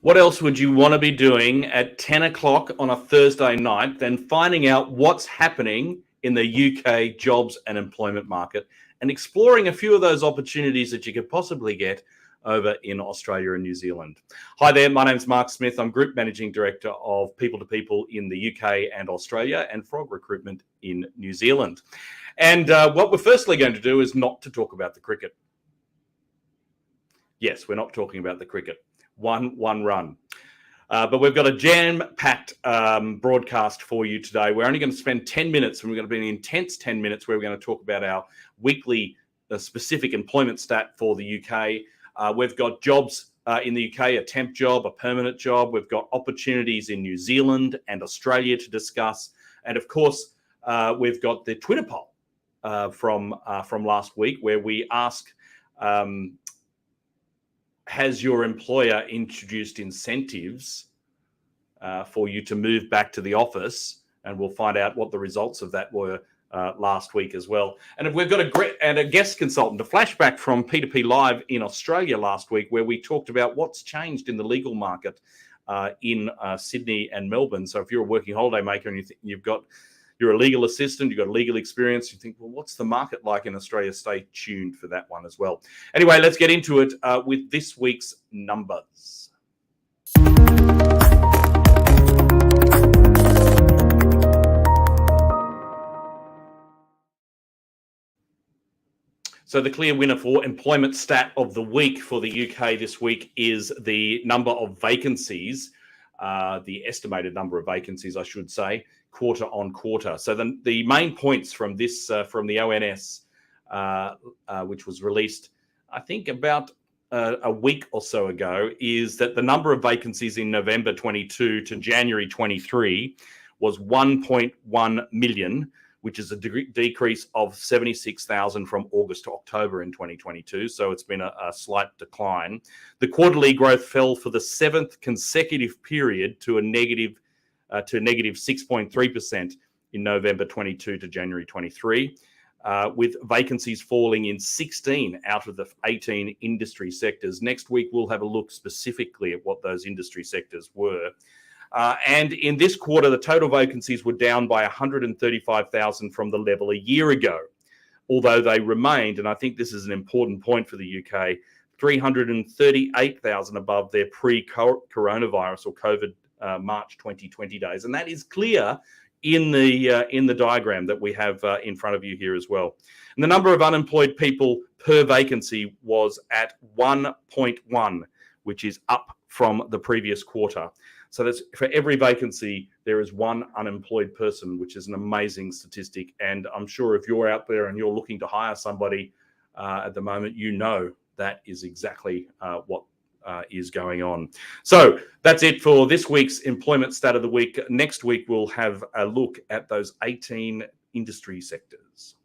What else would you want to be doing at 10 o'clock on a Thursday night than finding out what's happening in the UK jobs and employment market and exploring a few of those opportunities that you could possibly get over in Australia and New Zealand? Hi there, my name's Mark Smith. I'm Group Managing Director of People to People in the UK and Australia and Frog Recruitment in New Zealand. And what we're firstly going to do is not to talk about the cricket. Yes, we're not talking about the cricket. One run. But we've got a jam-packed broadcast for you today. We're only going to spend 10 minutes, and we're going to be an intense 10 minutes where we're going to talk about our weekly specific employment stat for the UK. We've got jobs in the UK, a temp job, a permanent job. We've got opportunities in New Zealand and Australia to discuss. And of course, we've got the Twitter poll from last week where we ask, has your employer introduced incentives for you to move back to the office? And we'll find out what the results of that were last week as well. And we've got a guest consultant, a flashback from P2P Live in Australia last week, where we talked about what's changed in the legal market in Sydney and Melbourne. So if you're a working holiday maker and you're a legal assistant, you've got legal experience, you think, well, what's the market like in Australia? Stay tuned for that one as well. Anyway, let's get into it with this week's numbers. So the clear winner for employment stat of the week for the UK this week is the number of vacancies, the estimated number of vacancies, I should say, quarter on quarter. So the main points from this, from the ONS, which was released, I think about a week or so ago, is that the number of vacancies in November 22 to January 23 was 1.1 million, which is a decrease of 76,000 from August to October in 2022. So it's been a slight decline. The quarterly growth fell for the seventh consecutive period to negative 6.3% in November 22 to January 23, with vacancies falling in 16 out of the 18 industry sectors. Next week, we'll have a look specifically at what those industry sectors were. And in this quarter, the total vacancies were down by 135,000 from the level a year ago, although they remained, and I think this is an important point for the UK, 338,000 above their pre-coronavirus or COVID March 2020 days. And that is clear in the diagram that we have in front of you here as well. And the number of unemployed people per vacancy was at 1.1, which is up from the previous quarter. So that's for every vacancy, there is one unemployed person, which is an amazing statistic. And I'm sure if you're out there and you're looking to hire somebody at the moment, you know that is exactly what is going on. So that's it for this week's employment stat of the week. Next week, we'll have a look at those 18 industry sectors.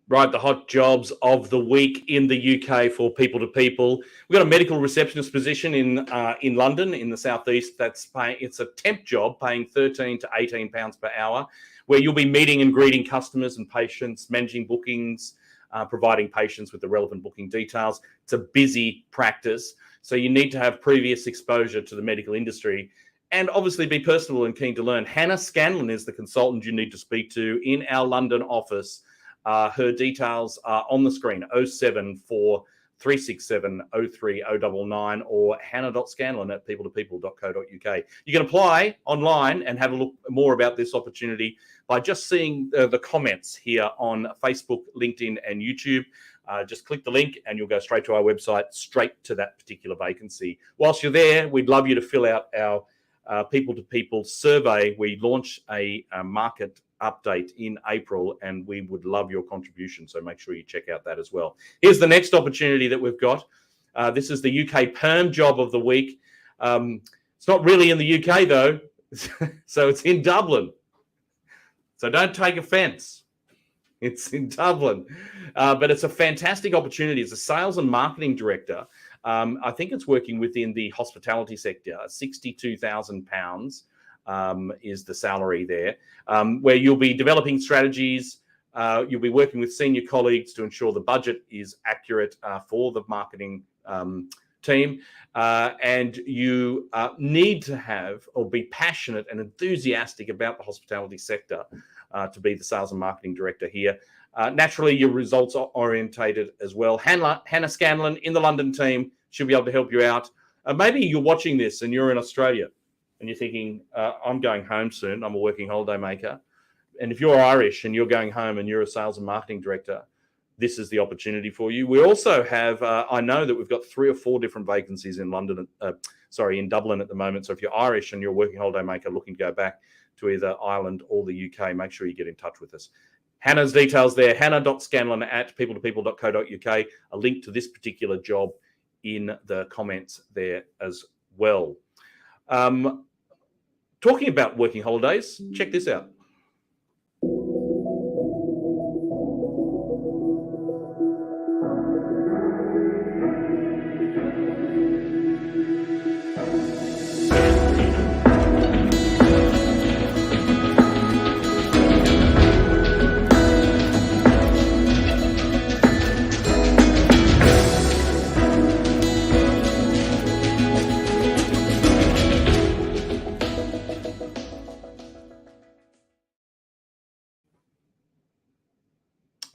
Right, the hot jobs of the week in the UK for People to People. We've got a medical receptionist position in London, in the southeast. It's a temp job, paying 13 to 18 pounds per hour, where you'll be meeting and greeting customers and patients, managing bookings, providing patients with the relevant booking details. It's a busy practice, so you need to have previous exposure to the medical industry and obviously be personable and keen to learn. Hannah Scanlon is the consultant you need to speak to in our London office. Her details are on the screen, 074 367 03099 or hannah.scanlon@peopletopeople.co.uk. You can apply online and have a look more about this opportunity by just seeing the comments here on Facebook, LinkedIn and YouTube. Just click the link and you'll go straight to our website, straight to that particular vacancy. Whilst you're there, we'd love you to fill out our People to People survey. We launch a market update in April and we would love your contribution. So make sure you check out that as well. Here's the next opportunity that we've got. This is the UK perm job of the week. It's not really in the UK though, so it's in Dublin. So don't take offense. It's in Dublin, but it's a fantastic opportunity. As a sales and marketing director, I think it's working within the hospitality sector. £62,000 is the salary there, where you'll be developing strategies. You'll be working with senior colleagues to ensure the budget is accurate for the marketing team, and you need to have or be passionate and enthusiastic about the hospitality sector to be the sales and marketing director here. Naturally, your results are orientated as well. Hannah Scanlon in the London team should be able to help you out. Maybe you're watching this and you're in Australia and you're thinking, I'm going home soon. I'm a working holiday maker. And if you're Irish and you're going home and you're a sales and marketing director, this is the opportunity for you. We also have, I know that we've got 3 or 4 different vacancies in in Dublin at the moment. So if you're Irish and you're a working holiday maker looking to go back to either Ireland or the UK, make sure you get in touch with us. Hannah's details there, hannah.scanlon@peopleto-people.co.uk. A link to this particular job in the comments there as well. Talking about working holidays, check this out.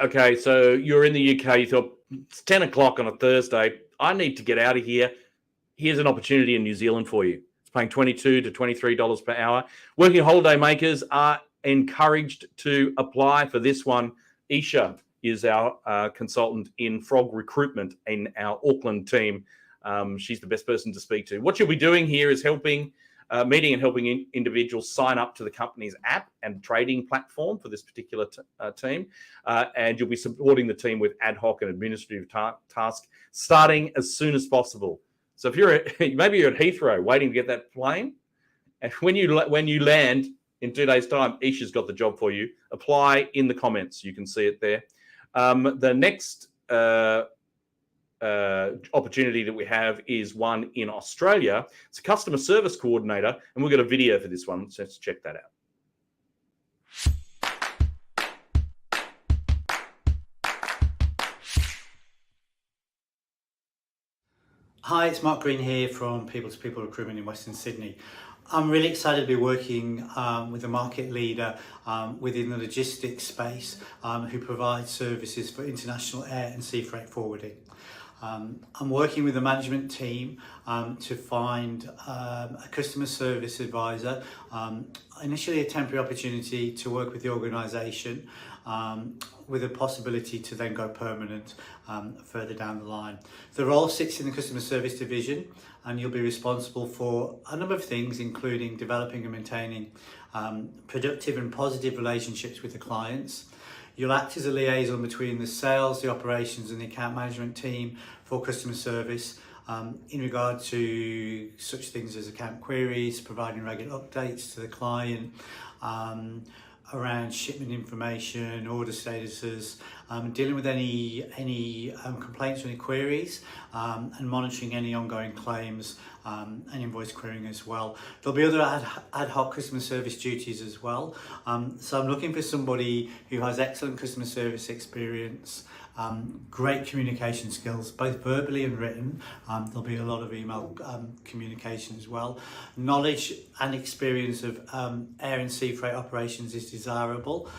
Okay, so you're in the UK, you thought, it's 10 o'clock on a Thursday. I need to get out of here. Here's an opportunity in New Zealand for you. It's paying $22 to $23 per hour. Working holiday makers are encouraged to apply for this one. Isha is our consultant in frog recruitment in our Auckland team. She's the best person to speak to. What you'll be doing here is meeting and helping individuals sign up to the company's app and trading platform for this particular team. And you'll be supporting the team with ad hoc and administrative tasks starting as soon as possible. So if maybe you're at Heathrow waiting to get that plane, and when you land in 2 days' time, Isha's got the job for you. Apply in the comments. You can see it there. The next opportunity that we have is one in Australia. It's a customer service coordinator, and we've got a video for this one, so let's check that out. Hi, it's Mark Green here from People to People Recruitment in Western Sydney. I'm really excited to be working with a market leader within the logistics space who provides services for international air and sea freight forwarding. I'm working with the management team to find a customer service advisor, initially a temporary opportunity to work with the organisation with a possibility to then go permanent further down the line. The role sits in the customer service division, and you'll be responsible for a number of things, including developing and maintaining productive and positive relationships with the clients. You'll act as a liaison between the sales, the operations and the account management team for customer service in regard to such things as account queries, providing regular updates to the client, around shipment information, order statuses, dealing with any complaints or any queries, and monitoring any ongoing claims and invoice querying as well. There'll be other ad hoc customer service duties as well. So I'm looking for somebody who has excellent customer service experience, great communication skills, both verbally and written. There'll be a lot of email communication as well. Knowledge and experience of air and sea freight operations is desirable,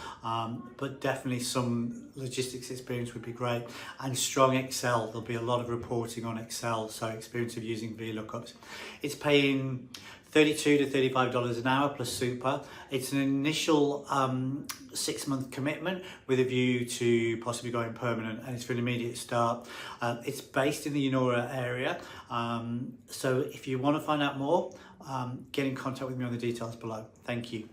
but definitely some logistics experience would be great. And strong Excel, there'll be a lot of reporting on Excel, so experience of using VLOOKUPs. It's paying $32 to $35 an hour plus super. It's an initial 6-month commitment with a view to possibly going permanent, and it's for an immediate start. It's based in the Yennora area, so if you want to find out more, get in contact with me on the details below. Thank you.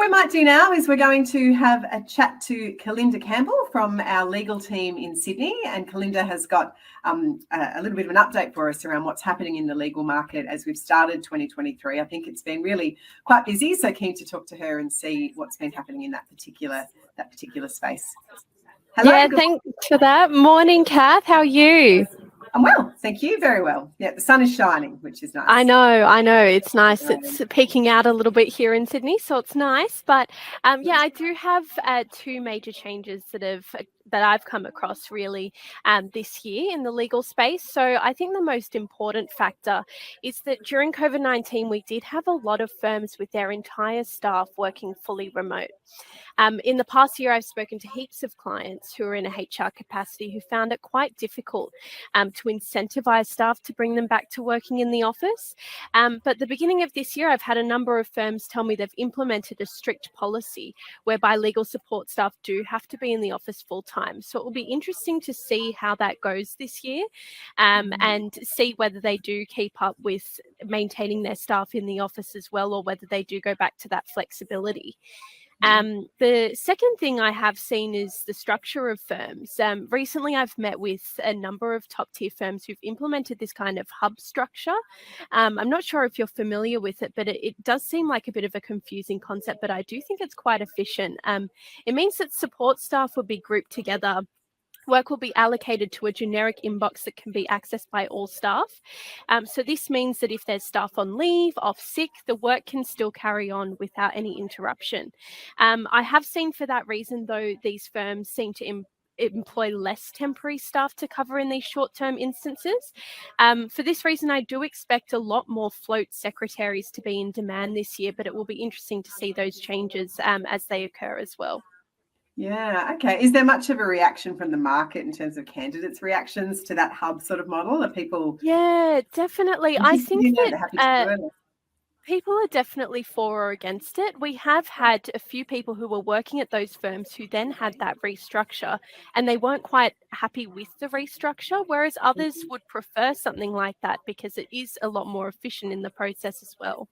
we might do now is we're going to have a chat to Kalinda Campbell from our legal team in Sydney. And Kalinda has got a little bit of an update for us around what's happening in the legal market as we've started 2023. I think it's been really quite busy, so keen to talk to her and see what's been happening in that particular space. Hello. Yeah, thanks for that. Morning, Kath. How are you? I'm well, thank you. Very well. Yeah, the sun is shining, which is nice. I know. It's nice. It's peeking out a little bit here in Sydney, so it's nice. But yeah, I do have two major changes that I've come across really this year in the legal space. So I think the most important factor is that during COVID-19, we did have a lot of firms with their entire staff working fully remote. In the past year, I've spoken to heaps of clients who are in a HR capacity who found it quite difficult to incentivize staff to bring them back to working in the office. But at the beginning of this year, I've had a number of firms tell me they've implemented a strict policy whereby legal support staff do have to be in the office full time. So it will be interesting to see how that goes this year and see whether they do keep up with maintaining their staff in the office as well, or whether they do go back to that flexibility. The second thing I have seen is the structure of firms. Recently, I've met with a number of top tier firms who've implemented this kind of hub structure. I'm not sure if you're familiar with it, but it does seem like a bit of a confusing concept, but I do think it's quite efficient. It means that support staff will be grouped together. Work will be allocated to a generic inbox that can be accessed by all staff. So this means that if there's staff on leave, off sick, the work can still carry on without any interruption. I have seen for that reason, though, these firms seem to employ less temporary staff to cover in these short-term instances. For this reason, I do expect a lot more float secretaries to be in demand this year, but it will be interesting to see those changes as they occur as well. Yeah, okay. Is there much of a reaction from the market in terms of candidates' reactions to that hub sort of model? Are people? Yeah, definitely. I think that people are definitely for or against it. We have had a few people who were working at those firms who then had that restructure and they weren't quite happy with the restructure, whereas others would prefer something like that because it is a lot more efficient in the process as well.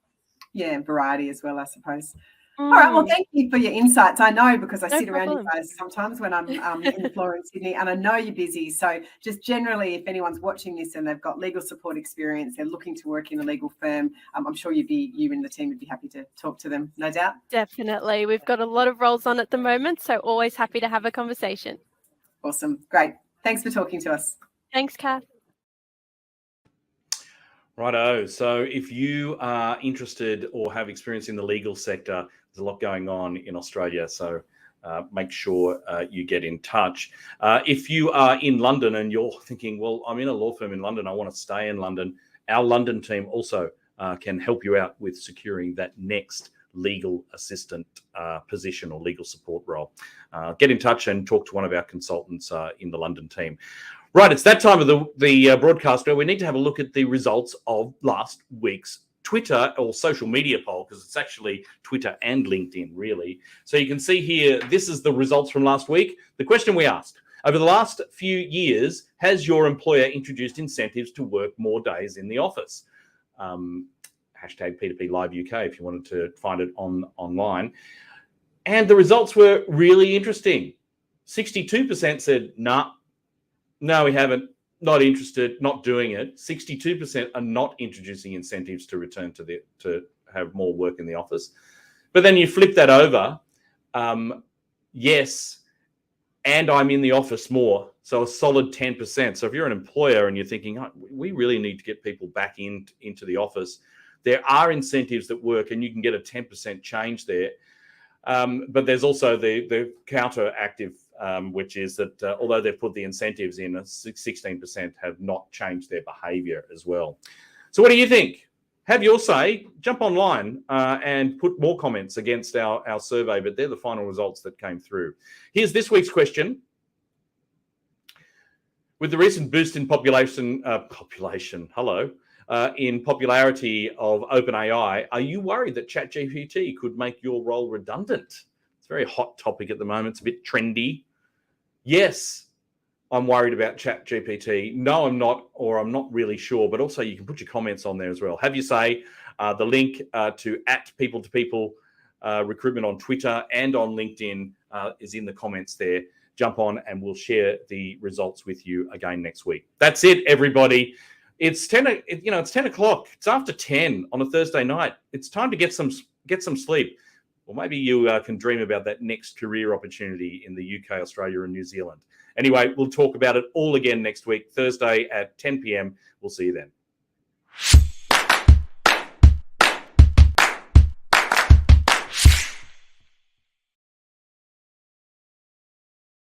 Yeah, variety as well, I suppose. All right, well, thank you for your insights. I know because I sit around you guys sometimes when I'm in the floor in Sydney, and I know you're busy. So just generally, if anyone's watching this and they've got legal support experience, they're looking to work in a legal firm, I'm sure you and the team would be happy to talk to them, no doubt. Definitely. We've got a lot of roles on at the moment, so always happy to have a conversation. Awesome. Great. Thanks for talking to us. Thanks, Kath. Righto. So if you are interested or have experience in the legal sector, there's a lot going on in Australia. So make sure you get in touch. If you are in London and you're thinking, well, I'm in a law firm in London, I want to stay in London, our London team also can help you out with securing that next legal assistant position or legal support role. Get in touch and talk to one of our consultants in the London team. Right, it's that time of the broadcast where we need to have a look at the results of last week's Twitter or social media poll, because it's actually Twitter and LinkedIn, really. So you can see here, this is the results from last week. The question we asked, over the last few years, has your employer introduced incentives to work more days in the office? Hashtag P2P Live UK if you wanted to find it online. And the results were really interesting. 62% said, nah, no, we haven't, not interested, not doing it. 62% are not introducing incentives to return to have more work in the office. But then you flip that over, yes, and I'm in the office more. So a solid 10%. So if you're an employer and you're thinking, oh, we really need to get people back into the office, there are incentives that work and you can get a 10% change there. But there's also the counteractive, which is that although they've put the incentives in, 16% have not changed their behaviour as well. So what do you think? Have your say. Jump online and put more comments against our survey, but they're the final results that came through. Here's this week's question. With the recent boost in in popularity of OpenAI, are you worried that ChatGPT could make your role redundant? It's a very hot topic at the moment. It's a bit trendy. Yes, I'm worried about ChatGPT. No, I'm not, or I'm not really sure. But also you can put your comments on there as well. Have your say. The link to @people2people Recruitment on Twitter and on LinkedIn is in the comments there. Jump on and we'll share the results with you again next week. That's it, everybody. It's 10. It's 10 o'clock. It's after 10 on a Thursday night. It's time to get some sleep. Or maybe you can dream about that next career opportunity in the UK, Australia, and New Zealand. Anyway, we'll talk about it all again next week, Thursday at 10 p.m. We'll see you then.